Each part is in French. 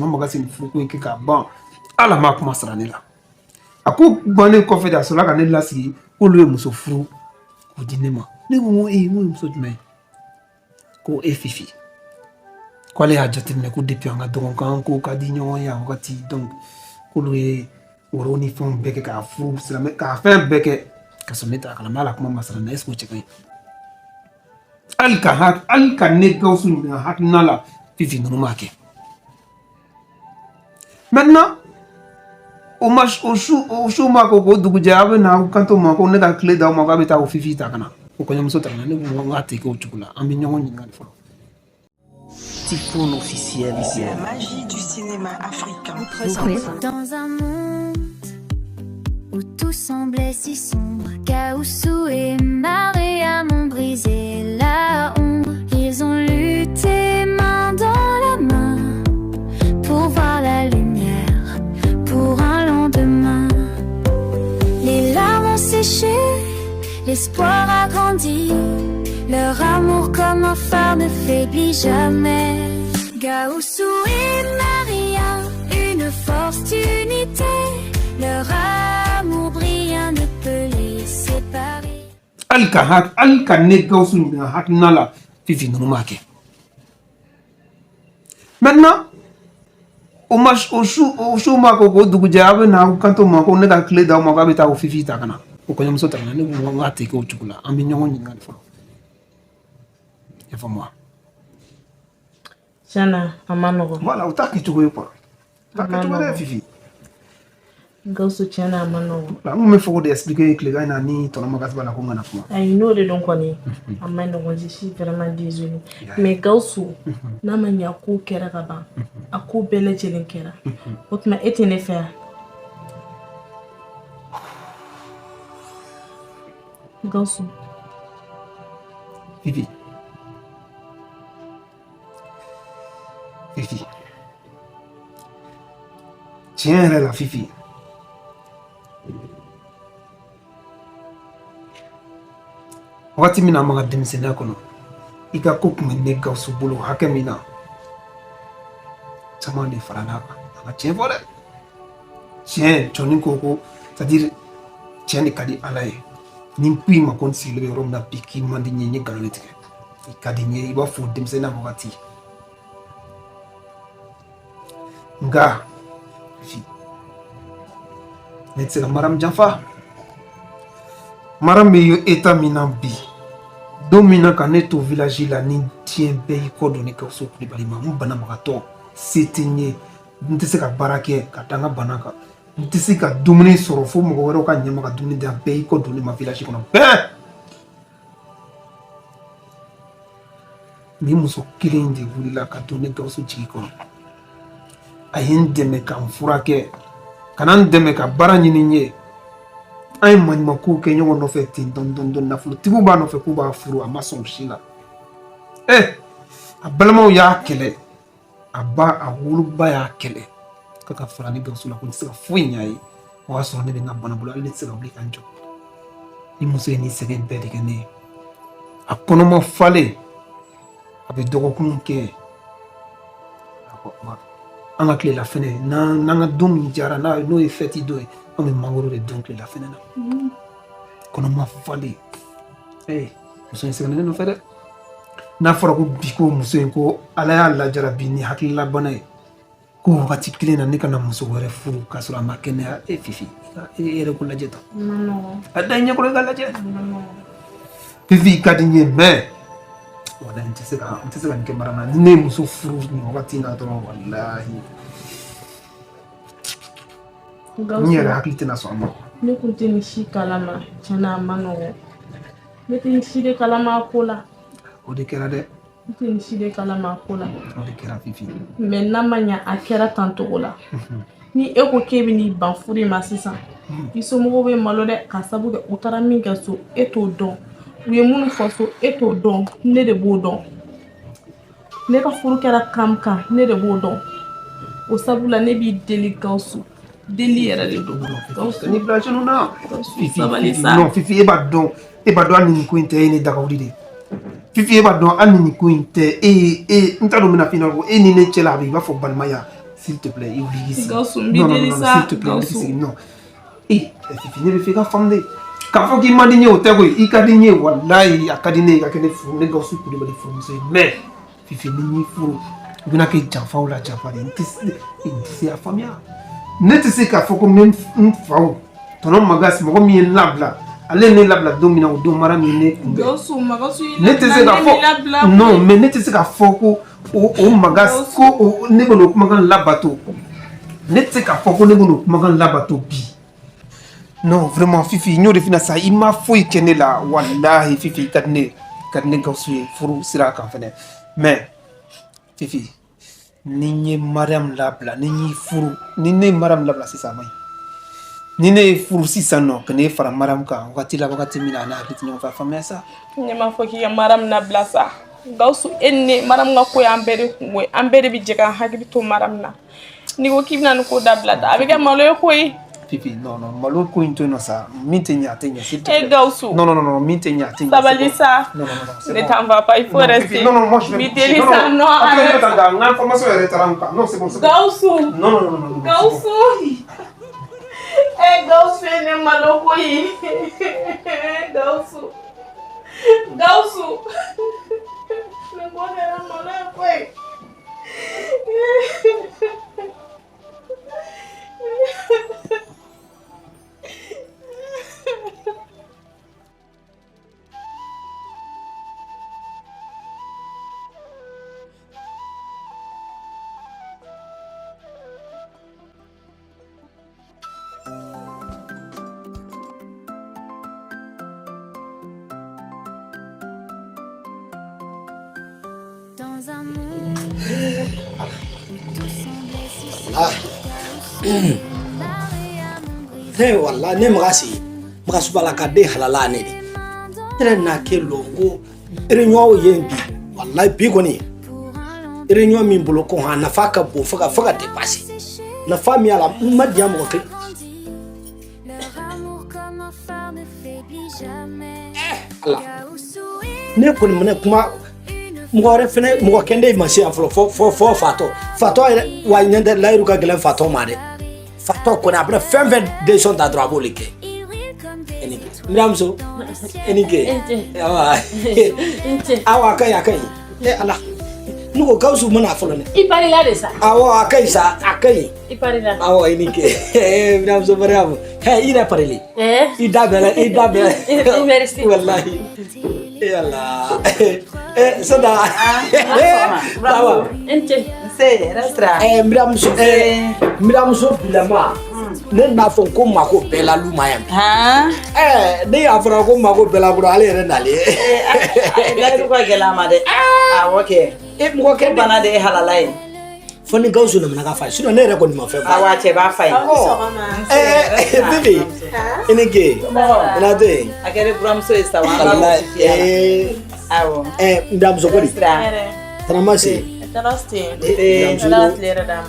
sɔnna magasin furu ko in kɛ k'a ban ala ma kuma sara ne la a ko bannen kɔfɛ de a sɔrɔla ka ne lasigi k'olu ye muso furu k'o di ne ma ne ko n ko n ko muso jumɛn ko e Fifi k'ale y'a jateminɛ ko depuis an ka dɔgɔkan ko ka di ɲɔgɔn ye a wagati donc k'olu ye woro ni fɛnw bɛɛ kɛ k'a furu silamɛ k'a fɛn bɛɛ kɛ ka sɔrɔ ne t'a kalama ala kuma ma sara ne est-ce que o cɛ ka ɲi hali ka ne Gawusu ɲininka hakilina la Fifi ninnu m'a kɛ maintenant o su ma ko k'o dugujɛ a bɛ na kanto ma ko ne ka tile d'aw ma k'a bɛ taa o Fifi ta ka na o kɔɲɔmuso ta ka na ne ko n k'a tɛ kɛ o cogo la an bɛ ɲɔgɔn ɲininka fɔlɔ. Typhon officiel. La magie du cinéma africain. Dans un monde où tout semblait si sombre, Gawusu et Mariam ont brisé la ombre. Ils ont lutté main dans la main pour voir la lumière, pour un lendemain. Les larmes ont séché, l'espoir a grandi. Leur amour comme un phare ne faiblit jamais. Gawusu et Maria, une force d'unité. Leur amour brillant ne peut les séparer. Alka ne Gawusu ɲininka hakilina la Fifi ninnu m'a kɛ. Maintenant o su ma ko k'o dugujɛ a bɛ na kanto ma ko ne ka tile d'aw ma k'a bɛ taa o Fifi ta ka na o kɔɲɔmuso ta ka na ne ko n k'a tɛ kɛ o cogo la an bɛ ɲɔgɔn ɲininka fɔlɔ. Moi. Tiana, amanogo. Voilà, autant que tu veux pas. Pas que tu veux Fifi. Gawusu Tiana amanogo. Là, on me faut d'expliquer que les gars n'ont ton magasin la konga na kuma. I know they don't connaît. Amanogo, je suis vraiment désolé. Mais Gawusu, na manya ko kera kaba. Ako bele jelen kera. Otma etene faire. Gawusu. Fifi. Fifi. Tiens, elle est la Fifi. Wagati min na an b'an ka denmisɛnniya kɔnɔ i ka ko tun bɛ ne Gawusu bolo hakɛ min na caman de farala kan an ka tiɲɛ fɔ dɛ tiɲɛ cɔni ko c'est-à-dire tiɲɛ de ka di ala ye ni n ko i ma ko n sigilen bɛ yɔrɔ min na bi k'i man di n ye n ye nkalon de tigɛ i ka di n ye i b'a fɔ denmisɛnniya wagati nka Fifi ne tɛ se ka Mariam janfa Mariam bɛ ye état min na bi don min na ka ne to village la ni diɲɛ bɛɛ y'i kɔ don ne Gawusu Kulibali ma n banabagatɔ se tɛ n ye n tɛ se ka baara kɛ ka da n ka bana kan n tɛ se ka dumuni sɔrɔ fo mɔgɔ wɛrɛw ka ɲɛ ma ka dumuni di yan bɛɛ y'i kɔ don ne ma village kɔnɔ bɛɛ nin muso kelen de wulila ka don ne Gawusu jigi kɔrɔ a ye n dɛmɛ ka n furakɛ ka na n dɛmɛ ka baara ɲini n ye an ye maɲumankow kɛ ɲɔgɔn nɔfɛ ten dɔɔni nafolotigiw b'a nɔfɛ k'u b'a furu a ma sɔn o si la a balimaw y'a kɛlɛ a woloba y'a kɛlɛ ka fara ne Gawusu la ko n tɛ se ka foyi ɲ'a ye o y'a sɔrɔ ne bɛ n ka bana bolo hali ne tɛ se ka wuli ka n jɔ ni muso ye nin sɛgɛn bɛɛ de kɛ ne ye a kɔnɔma falen a bɛ dɔgɔkun kɛ an ka tilela fɛnɛ n'an ka don min jara n'o ye fɛti dɔ ye an bɛ mangoro de dun tilela fɛnɛ na kɔnɔma falen muso in sɛgɛnnen ne nɔfɛ dɛ n'a fɔra ko bi ko muso in ko ala y'a lajara bi ni hakililabana ye ko wagati kelen na ne kana muso wɛrɛ furu k'a sɔrɔ a ma kɛnɛya Fifi e yɛrɛ ko lajɛ tan a da i ɲɛkɔrɔ i ka lajɛ Fifi ka di n ye mais wala n tɛ se ka nin kɛ Mariam na ni ne ye muso furu nin wagati in na dɔrɔn walahi n yɛrɛ hakili tɛna sɔn a ma ne kun tɛ nin si kalama tiɲɛna a ma nɔgɔn ne tɛ nin si de kalama a ko la o de kɛra dɛ ne tɛ nin si de kalama a ko la o de kɛra Fifi mais n'a ma ɲa a kɛra tan togo la ni e ko k'e bɛ n'i ban furu ma sisan i somɔgɔw bɛ malo dɛ ka sabu kɛ u taara min kɛ so e t'o dɔn u ye minnu fɔ so e t'o dɔn ne de b'o dɔn ne ka furu kɛra kam kan ne de b'o dɔn o sabula ne b'i deli Gawusu deli yɛrɛ de don Gawusu ni bila jɛnu na sabali sa non Fifi e b'a dɔn hali nin ko in tɛ e ni dagawuli de Fifi e b'a dɔn hali nin ko in tɛ n t'a dɔn n bɛna f'i ɲɛna ko e ni ne cɛla a bɛ i b'a fɔ balimaya s'il te plaît, oublie ici. Gaussou, Non, non, non, s'il te plaît, oublie ici. Non. Eh, Fifi, ne fais qu'un femme de. Quand faut qu'il m'a dit au terre, il a dit wallahi, a cadine, il a cadine fou, les Gaussou pour les fournir. Mais, Fifi, ni fou. Il y a qui j'en fais la j'en fais. Il dit à famille. Ne te sais qu'à faut que même une fois, ton nom magas, mon mi labla. Allez, ne labla domina ou domara mine. Gaussou, Gaussou, Ne te sais qu'à faut. Non, mais ne te sais qu'à faut que au magas, ko ne kono magan labato. Ne te sais qu'à faut que ne kono magan labato bi. Non, vraiment, Fifi, nous refina ça. Il m'a fouillé qu'elle est là. Wallahi, Fifi, kadne Gaussou, furu sira kan fene. Mais, Fifi, ni Mariam labla, ni furu, ni Mariam labla c'est ça, moi. Ni ne furu si ça non, que ne fera Mariam ka, wakati la wakati mina na habiti on va faire ça. Ni ma foki ya Mariam na blasa. Gaussou enne Mariam nga ko ambere bi jega hakili to Mariam na. Ni ko kibna ko dabla da. Avec malo ko yi. Fifi, non, malo ko into no ça. Mintenya tenya s'il te plaît. Eh Gaussou. Non, mintenya tenya. Sabalisa. Non, ne t'en va pas, il faut rester. Non, moi je vais. Bitelisa, non. Arrête. L'information est retardée. Non, c'est bon. Gaussou. Non. Gaussou. Eh Gaussou ne malo ko yi. Gaussou. Ne ko era malo ko yi. Dans un monde où tout semblait si simple, ne walla ne magasi magasubala kade halala ne di tere na ke longo réunion yembi wallahi bi goni réunion min bolo ko ha na faka bo faka dépasser na famille ala madiam ko ke leur amour comme un phare ne faiblit jamais. ala ne ko ni mena kuma mugore fene mugo kende masi aflo fo fato wa nyande lairu ka gelen fato made fato ko na bra fenve de son da droit bolike enike mramso enike awa kai ala nugo Gaussou mana aflo ne ipari la de sa awa akai ipari la awa enike mramso bravo ina pareli idabela merci wallahi yalla sada bravo ente C'est restra. miramuso bilama ne na fɔ ko mako bɛɛ la luma yan ne y'a fɔra ko mako bɛɛ la bolo ale yɛrɛ nalen Gaidu ka gɛlɛn ma dɛ. Awɔ kɛ. mɔgɔ kɛ Bana de ye halala ye. fɔ ni Gaussou nana ka fa sinon ne yɛrɛ kɔni ma fɛn fa Awa cɛ b'a fa ye. bibi i ni ke ina to yen A kɛra buramuso ye sa wa. Awɔ. miramuso ko di tanama se Taraste. miramuso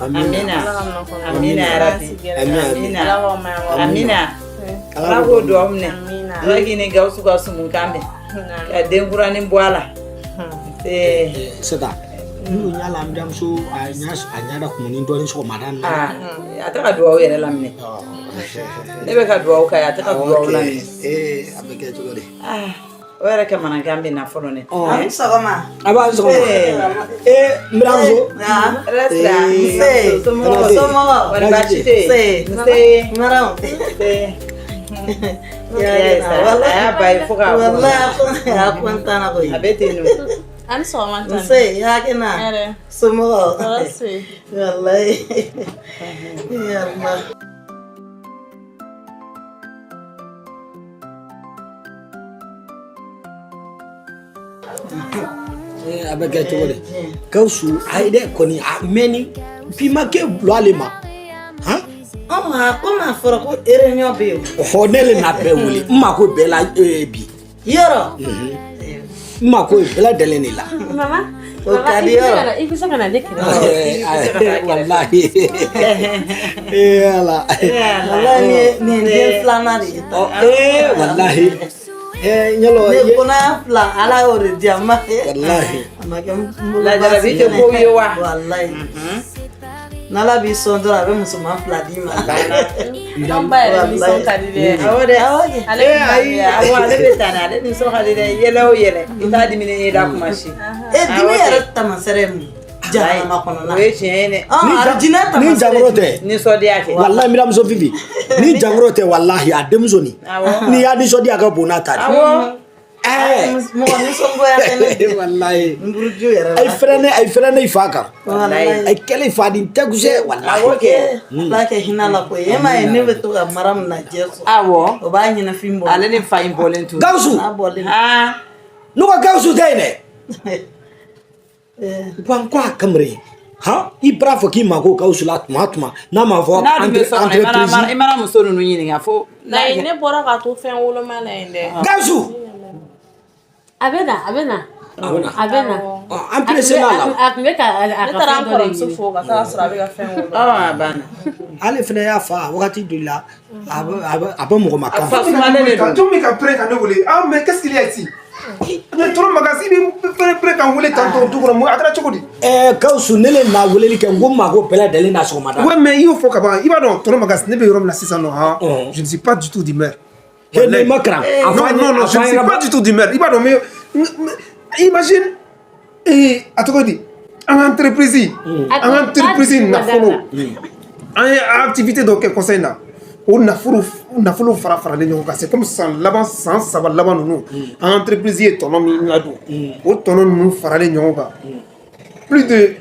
Amina. Amina yarabi. Amina. Amina. ala Ala ko duwawu minɛ. Amina. Ala k'i ni Gaussou ka sumun kan bɛn. Ka den kuranin bɔ a la. sada n'u yala miramuso a ɲa da kumuni dɔɔni sɔgɔmada na A tɛ ka duwawu yɛrɛ laminɛ. Ne bɛ ka duwawu kɛ a tɛ ka duwawu laminɛ. a bɛ kɛ cogo di O yɛrɛ kɛ manankan bɛ na fɔlɔ ne. Sɔgɔma. a b'a sɔgɔma miramuso Somɔgɔ. Wari baasi tɛ yen. Nse. Maraw. A y'a ba ye fo k'a bɔ. Wallahi a kontaan na koyi. A bɛ ten nɔ. An sɔgɔma tan. Nse hakina. Yɛrɛ. Somɔgɔ. Taraste. Wallahi. Yallah. a bɛ kɛ cogo di Gaussou a ye dɛ kɔni a mɛnni bi ma kɛ bilo ale ma Ko m'a fɔra ko réunion bɛ yen. ne le na bɛɛ wele n mako bɛɛ la bi Yɔrɔ. n mako bɛɛ la dɛlɛn de la mama O ka di yɔrɔ. i bɛ se ka na ne kɛrɛ wallahi ala Wallahi ni den filanan de ye. wallahi ɲɛlɔ Ne kɔnɔ fila ala y'o de di a ma. wallahi A ma kɛ n bolo Lajarabi tɛ kow ye wa. Wallahi. n'ala b'i sɔn dɔrɔn a bɛ musoman 2 d'i ma. An ba yɛrɛ nisɔn ka di dɛ. Awɔ dɛ awɔ kɛ. Ale ayi awɔ ale bɛ taa ale nisɔn ka di dɛ yɛlɛ o yɛlɛ i t'a dimine ye da kuma si. Dimi yɛrɛ tamasɛrɛ ye mun jahanama kɔnɔna. O ye tiɲɛ ye dɛ. Alijinɛ tamasɛrɛ ni jankɔrɔ tɛ nisɔndiya kɛ. wallahi miramuso Fifi ni jankɔrɔ tɛ wallahi a denmuso ni ni y'a nisɔndiya ka bon n'a ta de. mɔgɔ nisɔngoya fɛnɛ. wallahi Nburuju yɛrɛ la. ay frɛnɛ i fa kan Wallahi. ay kɛlɛ fa di tɛgusɛ wallahi Awɔ kɛ. Ala kɛ hinɛ la koyi. E m'a ye ne bɛ to ka mara min na jɛ so. Awɔ. O b'a ɲɛnafin bɔ. Ale ni fa in bɔlen tun. Gawusu A bɔlen. ne ko Gawusu tɛ yen dɛ ban ko a kamere han i bara fɔ k'i ma ko Gawusu la tuma o tuma n'a ma fɔ n'a dun bɛ so kɔnɔ i mana muso ninnu ɲininka fo. Layi ne bɔra ka to fɛn woloma la yen dɛ. Gawusu A bɛ na. an pressé la A tun bɛ ka a Ne ka taara fɛn an dɔ de kɔrɔmuso ɲini. fo ka taa sɔrɔ a bɛ ka fɛn woloma. a banna. ale fɛnɛ y'a fa wagati dɔ la a bɛ mɔgɔ ma kan fa sumalen de don. Tout le monde prêt quand nous voulons. Ah, mais qu'est-ce qu'il y a ici? Mais tout le magasin est prêt quand vous voulez tantôt tout le monde. Attends, tu dis. Gawusu ne le na weleli kɛ n ko n ma ko bɛɛ lajɛlen na sɔgɔmada Ouais, mais il faut qu'avant, il va dans tout le magasin. Ne vais pas c'est ça non. Je ne suis pas du tout d'humeur. ne ma karan Non, je ne suis pas du tout d'humeur. Il va dans mais imagine attends dit. En entreprise, nafolo. En activité donc quel conseil là? O nafolo fara le ɲɔgɔn kan c'est comme ça laban san 3 laban ninnu en entreprise ye tɔnɔ min ladon o tɔnɔ ninnu faralen ɲɔgɔn kan plus de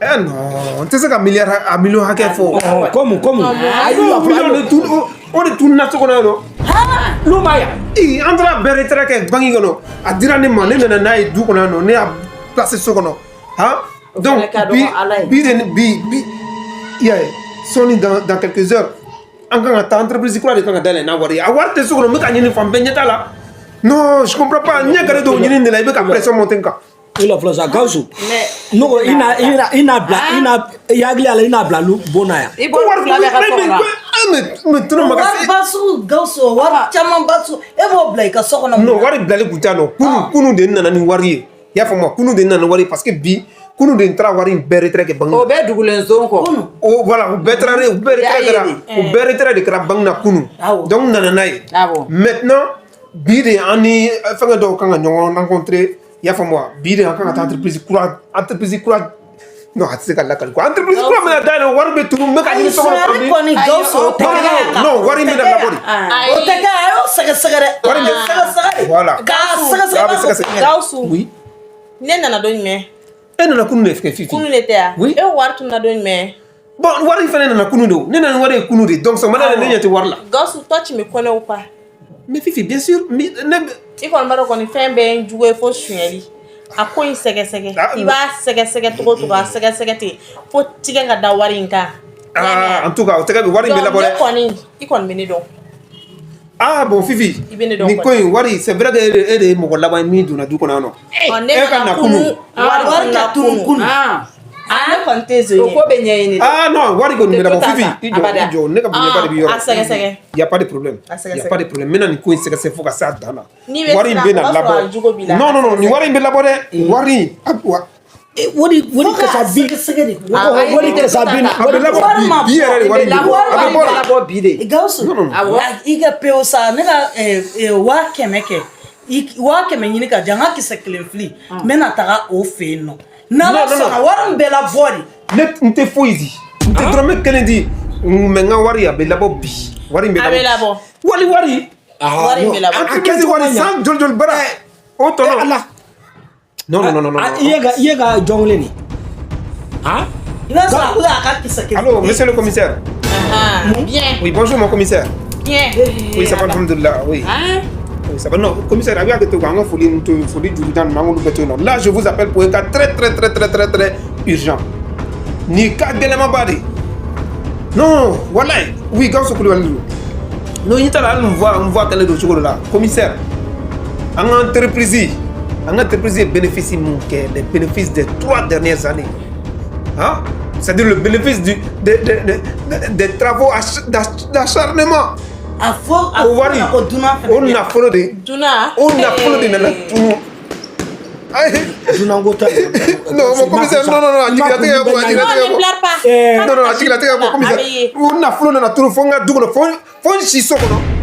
non n tɛ se ka million hakɛ fɔ comme million de tun o de tununa so kɔnɔ yen n'o ma yan an taara bɛɛ retraite kɛ banque kɔnɔ a dira ne ma ne nana n'a ye du kɔnɔ yan nɔ ne y'a placé so kɔnɔ donc bi i y'a ye sɔɔni dans quelques heures an kan ka taa entreprise kura de kan ka dayɛlɛ n'a wari ye a wari tɛ so kɔnɔ n bɛ ka ɲini fan bɛɛ ɲɛ t'a la non je comprends pas ɲɛ gɛrɛ dɔw ɲini de la i bɛ ka pression monter n kan i la fɔlɔ sa Gawusu ne ko i n'a bila i hakili a la i n'a bila bon na yan i bɔ fila bɛɛ ka so kɔnɔ. mais tɔnɔ magasin Wari ba sugu Gawusu wari caman ba sugu e b'o bila i ka so kɔnɔ. non wari bilali kun t'a nɔ kunu de nana ni wari ye i y'a faamu kunu de nana ni wari ye parce que bi kunu de taara wari in bɛɛ retraite kɛ banque o bɛɛ dugulen zon kɔ. o voilà u bɛɛ retraite de kɛra banque na kunu donc n nana n'a ye maintenant bi de an ni fɛngɛ dɔw kan ka ɲɔgɔn rencontrer i y'a faamu wa bi de an kan ka taa entreprise kura non a tɛ se ka lakali quoi entreprise kura bɛna dayɛlɛ wari bɛ tunu n bɛ ka ɲini so kɔnɔ Ayi kɔni Gawusu o tɛ kɛ. non wari in bɛ na labɔ de O tɛ kɛ a y'o sɛgɛsɛgɛ dɛ. wari in bɛ sɛgɛsɛgɛ de. voilà K'a a bɛ sɛgɛsɛgɛ. sɛgɛsɛgɛ Gawusu oui ne nana don jumɛn? e nana kunu de kɛ Fifi Kunu de tɛ yan. Oui. E wari tunna don jumɛn? bon wari in fɛnɛ nana kunu de o ne nana ni wari ye kunu de donc sɔgɔmada yɛrɛ ne ɲɛ tɛ wari la Gawusu toi tu me connais ou pas? mais Fifi bien sûr ne I kɔni b'a dɔn kɔni fɛn bɛɛ ye jugu ye fo sonyɛli. A ko in sɛgɛsɛgɛ i b'a sɛgɛsɛgɛ cogo o cogo a sɛgɛsɛgɛ ten fo tigɛ ka da wari in kan. en tout cas o tɛgɛ bɛ wari in bɛ labɔ dɛ donc ne kɔni i kɔni bɛ ne dɔn. ah bon Fifi I bɛ ne dɔn nin ko in wari c'est vrai que e de ye mɔgɔ laban ye min donna du kɔnɔ yan nɔ ne ka na nana kunu. kunu Wari ka tunu kunu. ne kɔni tɛ o zoni. ko bɛ ɲɛɲini. ah non wari kɔni bɛ labɔ Fifi i abada. jɔ ne ka bonya de bɛ yɔrɔ a sɛgɛsɛgɛ. y a pas de problème A sɛgɛsɛgɛ. y a pas de problème n bɛna nin ko in sɛgɛsɛgɛ fo ka se a dan na N'i bɛ wari in siran, bɛ na o b'a sɔrɔ a labɔ jogo b'i la. non nin wari in bɛ labɔ dɛ wari in wari kasa bi Sɛgɛsɛgɛ de. wari kasa bi a bɛ labɔ bi yɛrɛ de wari in bɛ bɔ a bɛ bɔ la labɔ bi de. Gawusu i ka pewu sa ne ka 100 kɛ 100 ɲini ka di an ka kisɛ 1 fili n bɛna taga o fɛ yen nɔ n'ala sɔnna wari min bɛ labɔ de. ne n tɛ foyi di n tɛ dɔrɔmɛ kelen di mais n ka wari a bɛ labɔ bi wari in bɛ A bɛ labɔ. wari Wari in bɛ labɔ. an tɛ wari san joli bara o tɔnɔ ala non i ye ka jɔn wele nin I b'a sɔrɔ a ko a ka kisɛ 1. allô monsieur le commissaire Bien. oui bonjour mon commissaire Bien. oui ça va alhamdoulilah oui oui ça va non commissaire a bɛ hakɛ to an ka foli juru jan ninnu an k'olu bɛɛ to yen nɔ là je vous appelle pour un cas très urgent nin cas gɛlɛnmanba de non walayi oui Gawusu Kulibali don non i t'a la hali n voix kɛlen don cogo dɔ la commissaire an ka entreprise ye bénéfice mun kɛ les bénéfices des 3 dernières années hein c'est-à-dire le bénéfice des travaux d'acharnement A fɔ o wari ko dunan fɛnɛ o nafolo de Duna. o nafolo de nana tunu Dunanko tɛ. Non, mon commissaire, non, a jigilatigɛ ka bon, a jigilatigɛ ka bon. Non, a jigilatigɛ ka bon, commissaire. O nafolo nana turu fo n ka du kɔnɔ, fo n si so kɔnɔ.